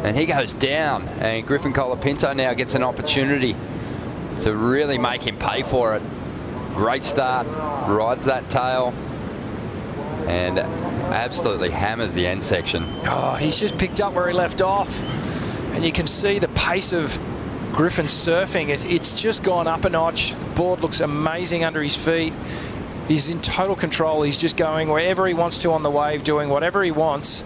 And he goes down, and Griffin Colapinto now gets an opportunity to really make him pay for it. Great start, rides that tail, and absolutely hammers the end section. Oh, he's just picked up where he left off, and you can see the pace of Griffin surfing. It's just gone up a notch. The board looks amazing under his feet. He's in total control. He's just going wherever he wants to on the wave, doing whatever he wants.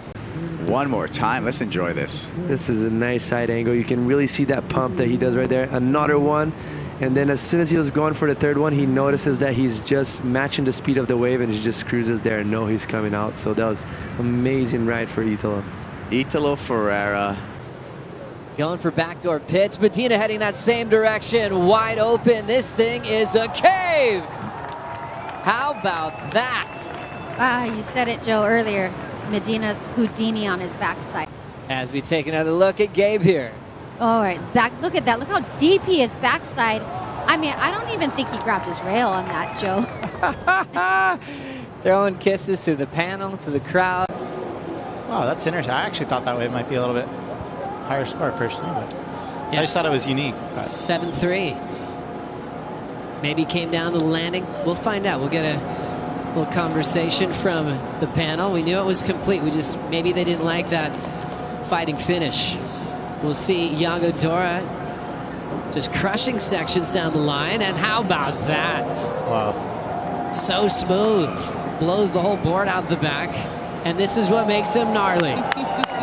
One more time. Let's enjoy this. This is a nice side angle. You can really see that pump that he does right there. Another one. And then as soon as he was going for the third one, he notices that he's just matching the speed of the wave, and he just cruises there and know he's coming out. So that was amazing ride for Italo. Italo Ferreira. Going for backdoor pitch. Medina heading that same direction. Wide open. This thing is a cave. How about that? You said it, Joe, earlier. Medina's Houdini on his backside. As we take another look at Gabe here. All right, back. Look at that. Look how deep he is backside. I mean, I don't even think he grabbed his rail on that, Joe. Throwing kisses to the panel, to the crowd. Wow, that's interesting. I actually thought that way might be a little bit higher score personally, but I just thought it was unique. 7-3. Maybe came down to the landing. We'll find out. We'll get a little conversation from the panel. We knew it was complete. Maybe they didn't like that fighting finish. We'll see Yago, Dora just crushing sections down the line. And how about that? Wow. So smooth. Blows the whole board out the back. And this is what makes him gnarly.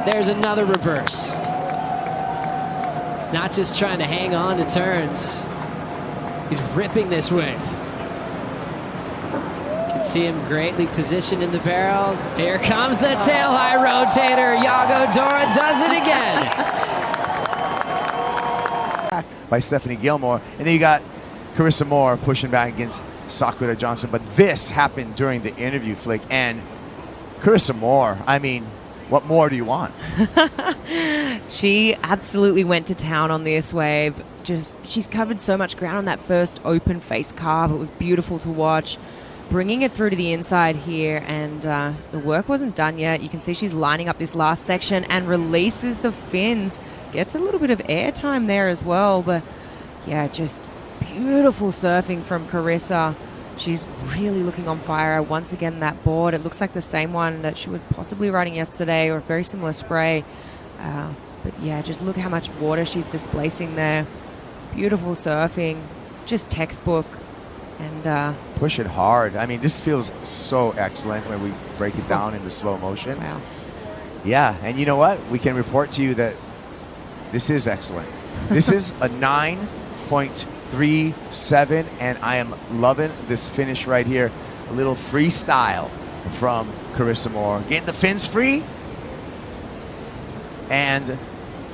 There's another reverse. He's not just trying to hang on to turns. He's ripping this wave. You can see him greatly positioned in the barrel. Here comes the tail high rotator. Yago Dora does it again. By Stephanie Gilmore. And then you got Carissa Moore pushing back against Sakura Johnson. But this happened during the interview, Flick. And Carissa Moore, I mean, what more do you want? She absolutely went to town on this wave. She's covered so much ground on that first open face carve. It was beautiful to watch. Bringing it through to the inside here, and the work wasn't done yet. You can see she's lining up this last section and releases the fins. Gets a little bit of airtime there as well, but yeah, just beautiful surfing from Carissa. She's really looking on fire. Once again, that board, it looks like the same one that she was possibly riding yesterday, or a very similar spray. But yeah, just look how much water she's displacing there. Beautiful surfing, just textbook. And push it hard. I mean, this feels so excellent when we break it down into slow motion. Wow. Yeah, and you know what? We can report to you that this is excellent. This is a 9.37, and I am loving this finish right here. A little freestyle from Carissa Moore. Getting the fins free. And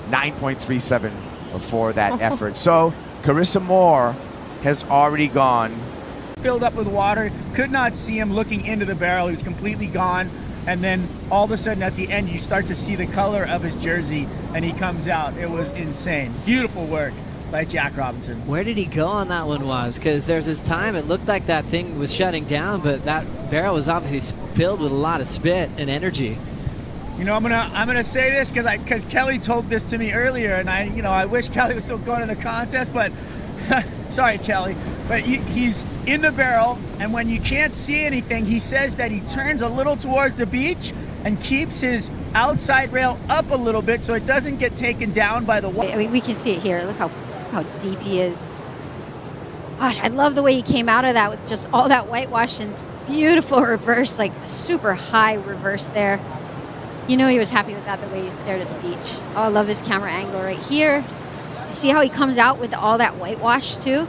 9.37 for that effort. So Carissa Moore has already gone. Filled up with water, could not see him looking into the barrel. He was completely gone. And then all of a sudden at the end, you start to see the color of his jersey, and he comes out. It was insane. Beautiful work by Jack Robinson. Where did he go on that one was? Because there's this time it looked like that thing was shutting down, but that barrel was obviously filled with a lot of spit and energy. You know, I'm gonna say this because Kelly told this to me earlier, and I wish Kelly was still going to the contest, but sorry, Kelly. But he's in the barrel, and when you can't see anything, he says that he turns a little towards the beach and keeps his outside rail up a little bit so it doesn't get taken down by the water. I mean, we can see it here. Look how deep he is. Gosh, I love the way he came out of that with just all that whitewash and beautiful reverse, like super high reverse there. You know he was happy with that, the way he stared at the beach. Oh, I love this camera angle right here. See how he comes out with all that whitewash too?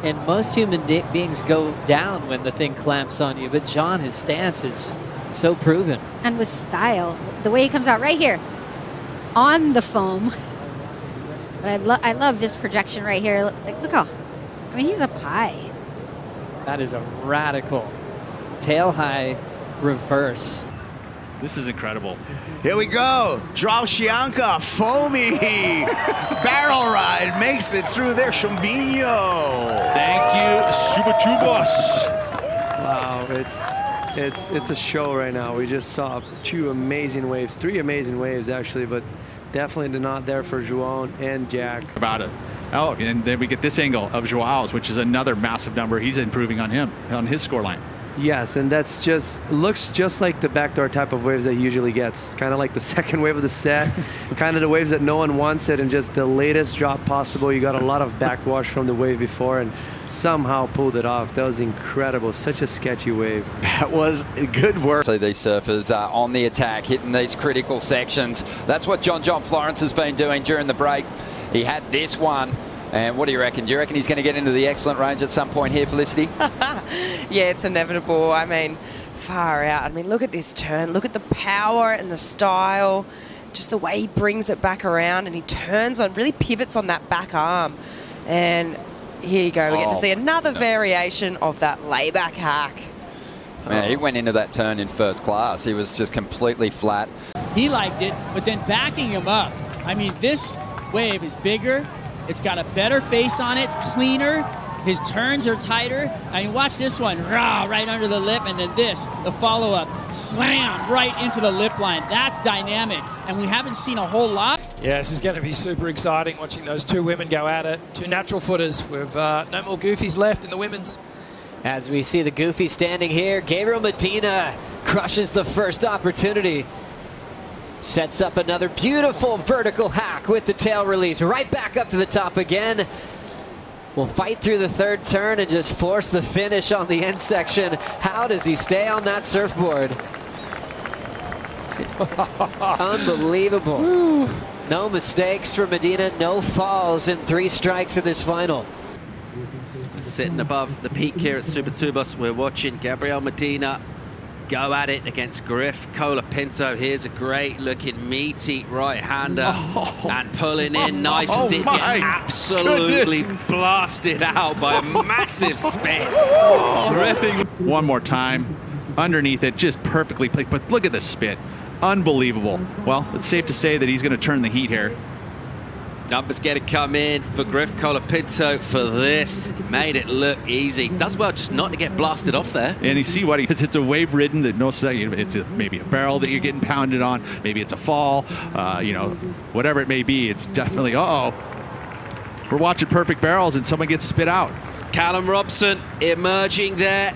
And most human beings go down when the thing clamps on you, but John, his stance is so proven. And with style. The way he comes out right here on the foam. But I love this projection right here. Like, look how, I mean, he's up high. That is a radical tail high reverse. This is incredible. Here we go. Joao Chianca, foamy barrel ride, makes it through there. Chumbinho. Thank you, Subachubos. Wow, it's It's a show right now. We just saw 2 amazing waves, 3 amazing waves actually, but definitely not there for Joao and Jack. About it. Oh, and then we get this angle of Joao's, which is another massive number. He's improving on his scoreline. Yes, and that's looks just like the backdoor type of waves that he usually gets. Kind of like the second wave of the set, kind of the waves that no one wants it, and just the latest drop possible. You got a lot of backwash from the wave before and somehow pulled it off. That was incredible. Such a sketchy wave. That was good work. So these surfers are on the attack, hitting these critical sections. That's what John Florence has been doing during the break. He had this one. And what do you reckon? Do you reckon he's going to get into the excellent range at some point here, Felicity? Yeah, it's inevitable. I mean, far out. I mean, look at this turn. Look at the power and the style. Just the way he brings it back around and he turns on, really pivots on that back arm. And here you go. We get to see another variation of that layback hack. Man, he went into that turn in first class. He was just completely flat. He liked it, but then backing him up. I mean, this wave is bigger. It's got a better face on it. It's cleaner. His turns are tighter. I mean, watch this one. Rah, right under the lip. And then this, the follow-up. Slam right into the lip line. That's dynamic. And we haven't seen a whole lot. Yeah, this is going to be super exciting watching those 2 women go at it. 2 natural footers with no more goofies left in the women's. As we see the goofy standing here, Gabriel Medina crushes the first opportunity. Sets up another beautiful vertical hack with the tail release. Right back up to the top again. Will fight through the third turn and just force the finish on the end section. How does he stay on that surfboard? Unbelievable. Woo. No mistakes for Medina. No falls in 3 strikes in this final. Sitting above the peak here at Supertubos, we're watching Gabriel Medina go at it against Colapinto. Here's a great looking meaty right-hander and pulling in nice and deep. Absolutely blasted out by a massive spin. Terrific. One more time. Underneath it, just perfectly placed. But look at the spin. Unbelievable. Well, it's safe to say that he's going to turn the heat here. Numbers get to come in for Colapinto for this. Made it look easy. Does well just not to get blasted off there. And you see what it's a wave ridden that it's maybe a barrel that you're getting pounded on. Maybe it's a fall. Whatever it may be. It's definitely, we're watching perfect barrels and someone gets spit out. Callum Robson emerging there.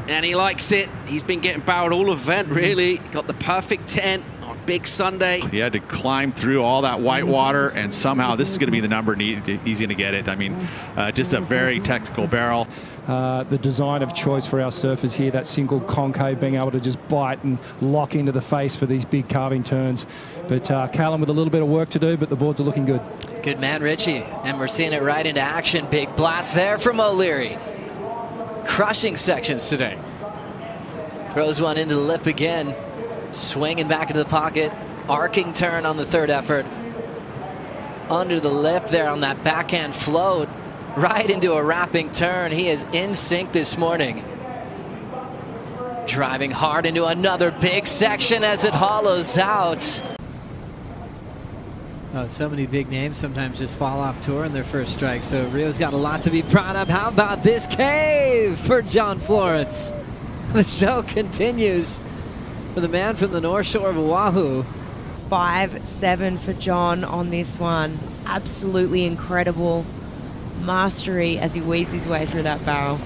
And he likes it. He's been getting barreled all event, really. Got the perfect 10. Big Sunday. He had to climb through all that white water, and somehow this is going to be the number needed. He's going to get it. I mean, just a very technical barrel. The design of choice for our surfers here, that single concave, being able to just bite and lock into the face for these big carving turns. But Callum with a little bit of work to do, but the boards are looking good. Good man, Richie. And we're seeing it right into action. Big blast there from O'Leary. Crushing sections today. Throws one into the lip again. Swinging back into the pocket, arcing turn on the third effort. Under the lip there on that backhand float, right into a wrapping turn. He is in sync this morning. Driving hard into another big section as it hollows out. Oh, so many big names sometimes just fall off tour in their first strike, so Rio's got a lot to be proud of. How about this cave for John Florence? The show continues. For the man from the North Shore of Oahu. 5-7 for John on this one. Absolutely incredible mastery as he weaves his way through that barrel.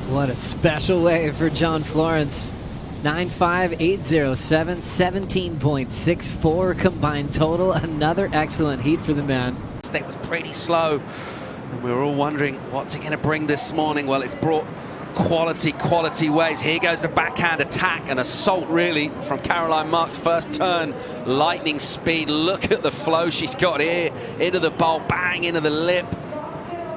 What a special wave for John Florence. 9.5807, 17.64 combined total. Another excellent heat for the man. It was pretty slow, and we were all wondering what's it going to bring this morning. Well, it's brought quality waves. Here goes the backhand attack and assault, really, from Caroline Marks' first turn. Lightning speed. Look at the flow she's got here. Into the bowl, bang, into the lip.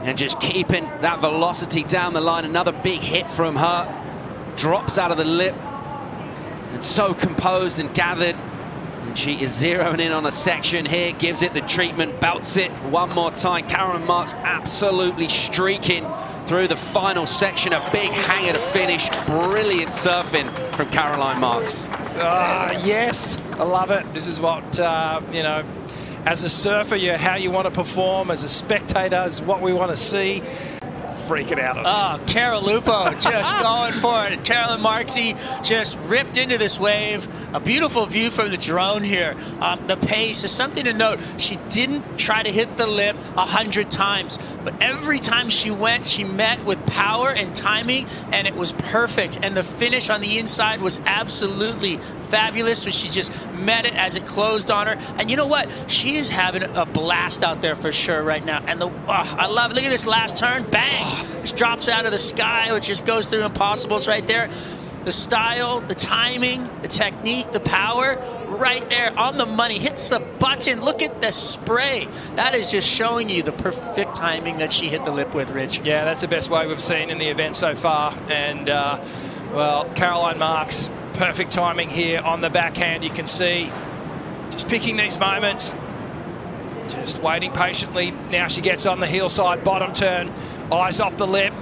And just keeping that velocity down the line. Another big hit from her. Drops out of the lip. And so composed and gathered. And she is zeroing in on a section here. Gives it the treatment, belts it one more time. Caroline Marks absolutely streaking through the final section. A big hanger to finish. Brilliant surfing from Caroline Marks. Yes, I love it. This is what, as a surfer, how you want to perform. As a spectator, is what we want to see. freaking out on Oh, Carol Lupo just going for it. Carolyn Marksy just ripped into this wave. A beautiful view from the drone here. The pace is something to note. She didn't try to hit the lip 100 times, but every time she went, she met with power and timing, and it was perfect. And the finish on the inside was absolutely fabulous. So she just met it as it closed on her. And you know what? She is having a blast out there for sure right now. And I love it. Look at this last turn. Bang! Just drops out of the sky, which just goes through impossibles right there. The style, the timing, the technique, the power, right there on the money. Hits the button. Look at the spray. That is just showing you the perfect timing that she hit the lip with, Rich. Yeah, that's the best wave we've seen in the event so far. And, well, Caroline Marks, perfect timing here on the backhand. You can see just picking these moments, just waiting patiently. Now she gets on the heel side, bottom turn, eyes off the lip.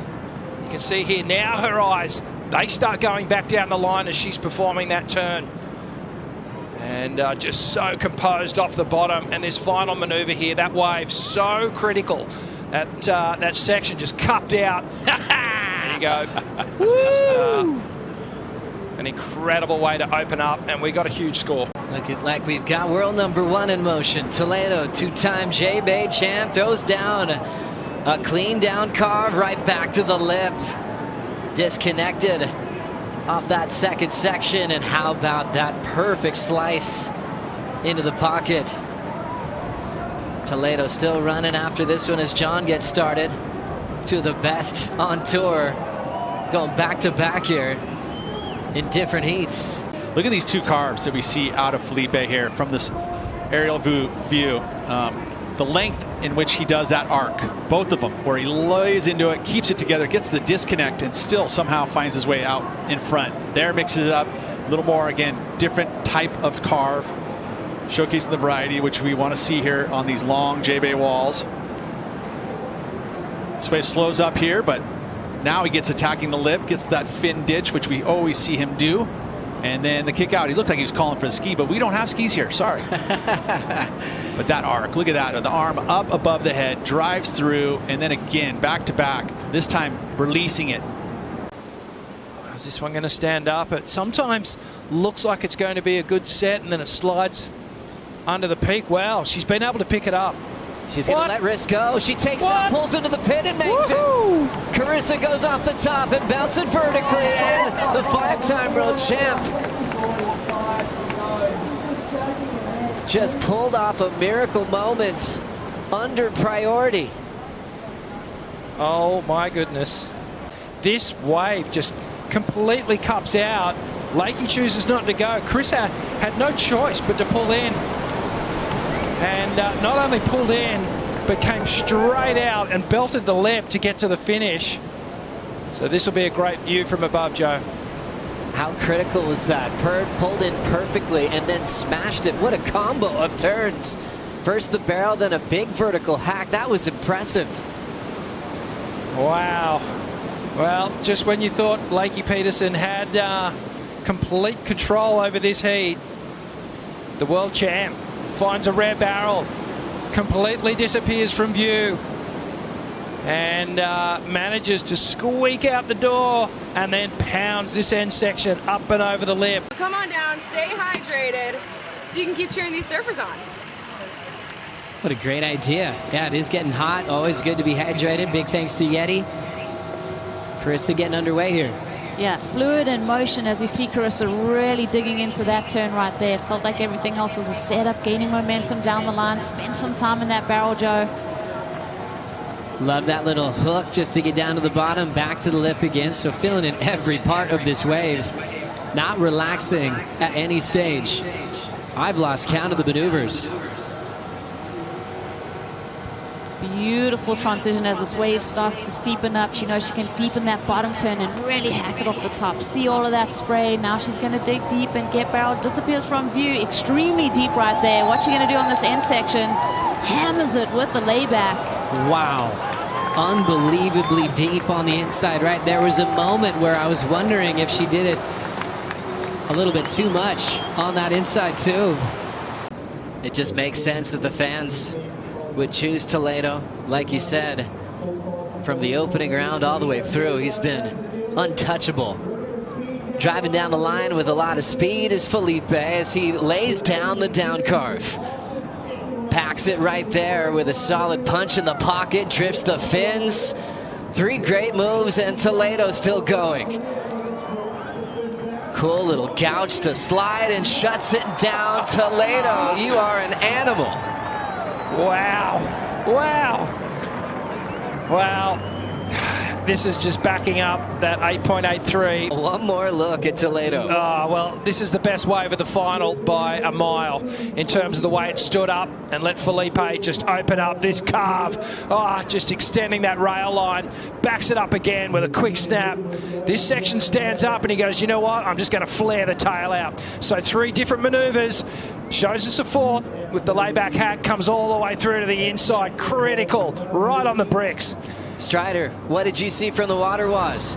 You can see here now her eyes, they start going back down the line as she's performing that turn. And just so composed off the bottom. And this final maneuver here, that wave, so critical. That section just cupped out. There you go. Just, an incredible way to open up, and we got a huge score. Look at like we've got world #1 in motion. Toledo, two-time J-Bay champ, throws down a clean down carve right back to the lip. Disconnected off that second section, and how about that perfect slice into the pocket. Toledo still running after this one as John gets started. Two of the best on tour, going back to back here in different heats. Look at these two carves that we see out of Filipe here from this aerial view. The length in which he does that arc, both of them, where he lays into it, keeps it together, gets the disconnect, and still somehow finds his way out in front. There, mixes it up a little more, again, different type of carve, showcasing the variety which we want to see here on these long J-Bay walls. This wave slows up here, but now he gets attacking the lip, gets that fin ditch, which we always see him do. And then the kick out. He looked like he was calling for the ski, but we don't have skis here. Sorry. But that arc, look at that. The arm up above the head, drives through, and then again, back to back, this time releasing it. Is this one going to stand up? It sometimes looks like it's going to be a good set, and then it slides under the peak. Wow, she's been able to pick it up. She's going to let wrist go. She takes it, pulls into the pit, and makes it. Carissa goes off the top and bounces vertically, and the 5-time world champ just pulled off a miracle moment under priority. Oh my goodness. This wave just completely cups out. Lakey chooses not to go. Carissa had no choice but to pull in. And not only pulled in, but came straight out and belted the lip to get to the finish. So this will be a great view from above, Joe. How critical was that? Pulled in perfectly and then smashed it. What a combo of turns. First the barrel, then a big vertical hack. That was impressive. Wow. Well, just when you thought Lakey Peterson had complete control over this heat, the world champ finds a rare barrel, completely disappears from view, and manages to squeak out the door and then pounds this end section up and over the lip. Come on down, stay hydrated, so you can keep cheering these surfers on. What a great idea. Yeah, it is getting hot. Always good to be hydrated. Big thanks to YETI. Carissa getting underway here. Yeah, fluid and motion as we see Carissa really digging into that turn right there. Felt like everything else was a setup, gaining momentum down the line. Spend some time in that barrel, Joe. Love that little hook just to get down to the bottom, back to the lip again. So feeling in every part of this wave. Not relaxing at any stage. I've lost count of the maneuvers. Beautiful transition as this wave starts to steepen up. She knows she can deepen that bottom turn and really hack it off the top. See all of that spray. Now she's going to dig deep and get barrel. Disappears from view. Extremely deep right there. What's she going to do on this end section? Hammers it with the layback. Wow. Unbelievably deep on the inside, right? There was a moment where I was wondering if she did it a little bit too much on that inside too. It just makes sense that the fans would choose Toledo, like you said. From the opening round all the way through, he's been untouchable. Driving down the line with a lot of speed is Filipe as he lays down the down carve. Packs it right there with a solid punch in the pocket, drifts the fins. 3 great moves, and Toledo still going. Cool little gouge to slide and shuts it down. Toledo, you are an animal. Wow. Wow. Wow. This is just backing up that 8.83. One more look at Toledo. Oh, well, this is the best wave of the final by a mile in terms of the way it stood up and let Filipe just open up this carve. Oh, just extending that rail line. Backs it up again with a quick snap. This section stands up and he goes, you know what? I'm just going to flare the tail out. So 3 different maneuvers. Shows us a 4th with the layback hack. Comes all the way through to the inside. Critical. Right on the bricks. Strider, what did you see from the water was?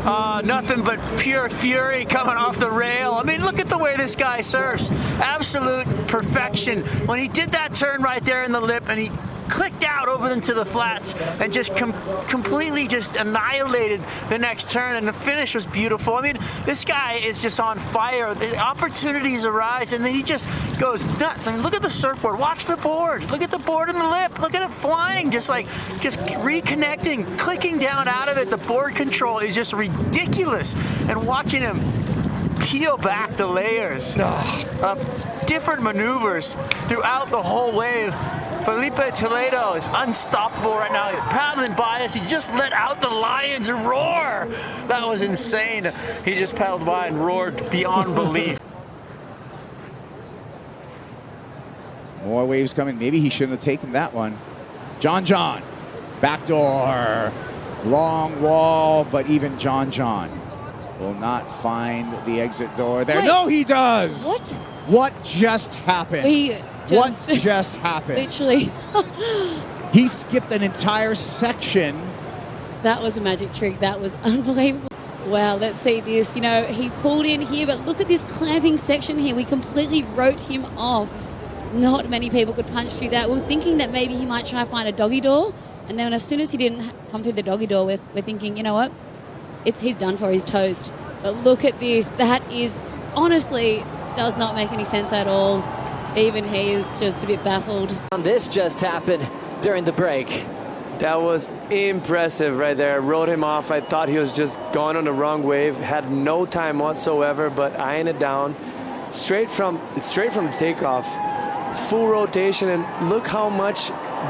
Nothing but pure fury coming off the rail. I mean, look at the way this guy surfs. Absolute perfection. When he did that turn right there in the lip and he clicked out over into the flats and just completely just annihilated the next turn, and the finish was beautiful. I mean, this guy is just on fire. The opportunities arise and then he just goes nuts. I mean, look at the surfboard, watch the board, look at the board and the lip, look at it flying, just reconnecting, clicking down out of it. The board control is just ridiculous, and watching him peel back the layers of different maneuvers throughout the whole wave. Filipe Toledo is unstoppable right now. He's paddling by us. He just let out the lions roar. That was insane. He just paddled by and roared beyond belief. More waves coming. Maybe he shouldn't have taken that one. John, backdoor, long wall, but even John will not find the exit door there. Wait. No, he does. What? What just happened? What just happened? Literally. He skipped an entire section. That was a magic trick. That was unbelievable. Wow, let's see this. You know, he pulled in here, but look at this clamping section here. We completely wrote him off. Not many people could punch through that. We were thinking that maybe he might try to find a doggy door. And then as soon as he didn't come through the doggy door, we're thinking, you know what? He's done for. He's toast. But look at this. That is honestly does not make any sense at all. Even he is just a bit baffled. This just happened during the break. That was impressive right there. Rode him off. I thought he was just going on the wrong wave. Had no time whatsoever, but eyeing it down. Straight from takeoff. Full rotation, and look how much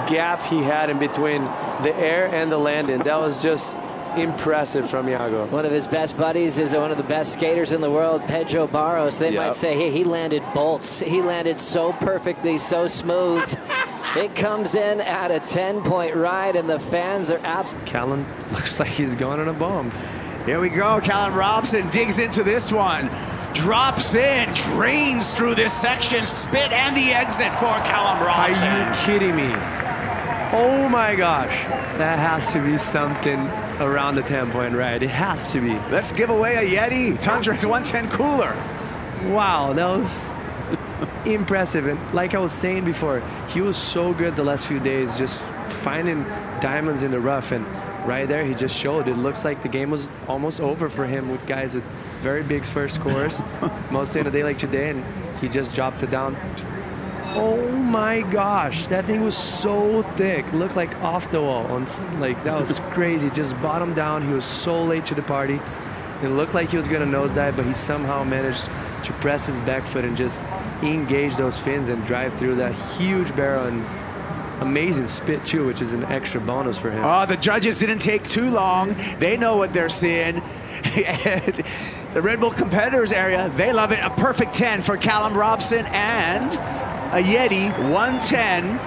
gap he had in between the air and the landing. That was just impressive from Yago. One of his best buddies is one of the best skaters in the world, Pedro Barros. They might say, hey, he landed bolts. He landed so perfectly, so smooth. It comes in at a 10-point ride, and the fans are absolutely... Callum looks like he's going on a bomb. Here we go. Callum Robson digs into this one. Drops in, drains through this section, spit and the exit for Callum Robson. Are you kidding me? Oh my gosh. That has to be something around the 10-point ride. It has to be. Let's give away a YETI Tundra 110 cooler. Wow, that was impressive. And like I was saying before, he was so good the last few days, just finding diamonds in the rough. And right there, he just showed. It looks like the game was almost over for him with guys with very big first scores, mostly in a day like today, and he just dropped it down. Oh my gosh, that thing was so thick. Looked like off the wall. That was crazy. Just bottomed down. He was so late to the party. It looked like he was going to nosedive, but he somehow managed to press his back foot and just engage those fins and drive through that huge barrel, and amazing spit too, which is an extra bonus for him. Oh, the judges didn't take too long. They know what they're seeing. The Red Bull competitors area, they love it. A perfect 10 for Callum Robson and a YETI 110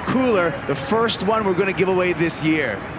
cooler, the first one we're going to give away this year.